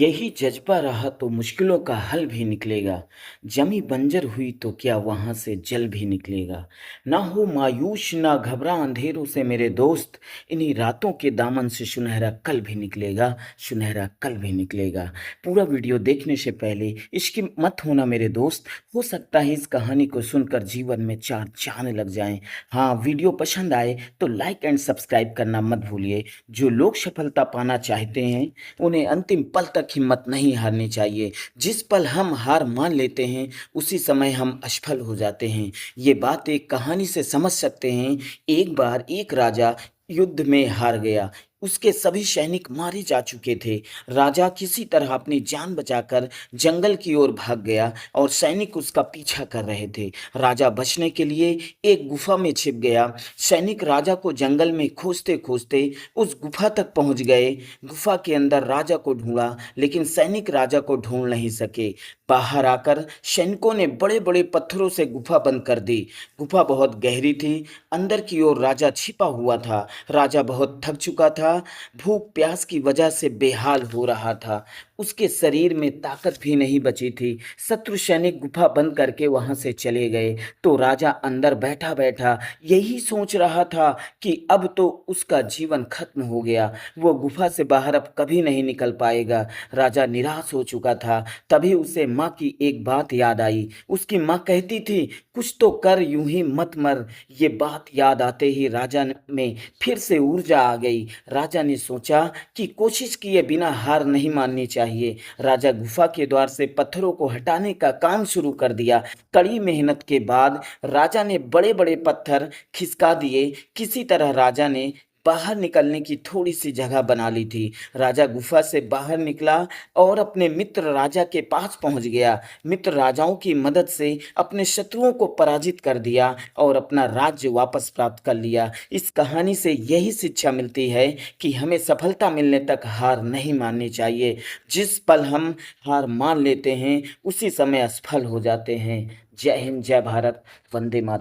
यही जज़्बा रहा तो मुश्किलों का हल भी निकलेगा। ज़मीं बंजर हुई तो क्या वहाँ से जल भी निकलेगा। ना हो मायूस ना घबरा अंधेरों से मेरे दोस्त, इन्हीं रातों के दामन से सुनहरा कल भी निकलेगा, सुनहरा कल भी निकलेगा। पूरा वीडियो देखने से पहले इसकी मत होना मेरे दोस्त, हो सकता है इस कहानी को सुनकर जीवन में 4 चाँद लग जाएँ। हाँ, वीडियो पसंद आए तो लाइक एंड सब्सक्राइब करना मत भूलिए। जो लोग सफलता पाना चाहते हैं उन्हें अंतिम पल तक हिम्मत नहीं हारनी चाहिए। जिस पल हम हार मान लेते हैं, उसी समय हम असफल हो जाते हैं। ये बात एक कहानी से समझ सकते हैं। एक बार एक राजा युद्ध में हार गया। उसके सभी सैनिक मारे जा चुके थे। राजा किसी तरह अपनी जान बचाकर जंगल की ओर भाग गया और सैनिक उसका पीछा कर रहे थे। राजा बचने के लिए एक गुफा में छिप गया। सैनिक राजा को जंगल में खोजते-खोजते उस गुफा तक पहुंच गए। गुफा के अंदर राजा को ढूंढा, लेकिन सैनिक राजा को ढूंढ नहीं सके। बाहर आकर सैनिकों ने बड़े-बड़े पत्थरों से गुफा बंद कर दी। गुफा बहुत गहरी थी। अंदर की ओर राजा छिपा हुआ था। राजा बहुत थक चुका था, भूख प्यास की वजह से बेहाल हो रहा था। उसके शरीर में ताकत भी नहीं बची थी। शत्रु सैनिक गुफा बंद करके वहां से चले गए, तो राजा अंदर बैठा-बैठा यही सोच रहा था कि अब तो उसका जीवन खत्म हो गया। वो गुफा से बाहर अब कभी नहीं निकल पाएगा। राजा निराश हो चुका था। तभी उसे माँ की एक बात याद आई। उसकी माँ कहती थी, कुछ तो कर, यूं ही मत मर। ये बात याद आते ही राजा में फिर से ऊर्जा आ गई। राजा ने सोचा कि कोशिश किए बिना हार नहीं माननी चाहिए। राजा गुफा के द्वार से पत्थरों को हटाने का काम शुरू कर दिया। कड़ी मेहनत के बाद राजा ने बड़े-बड़े पत्थर खिसका दिए। किसी तरह राजा ने बाहर निकलने की थोड़ी-सी जगह बना ली थी। राजा गुफा से बाहर निकला और अपने मित्र राजा के पास पहुँच गया। मित्र राजाओं की मदद से अपने शत्रुओं को पराजित कर दिया और अपना राज्य वापस प्राप्त कर लिया। इस कहानी से यही शिक्षा मिलती है कि हमें सफलता मिलने तक हार नहीं माननी चाहिए। जिस पल हम हार मान लेते हैं, उसी समय असफल हो जाते हैं। जय हिंद, जय भारत, वंदे मातरम।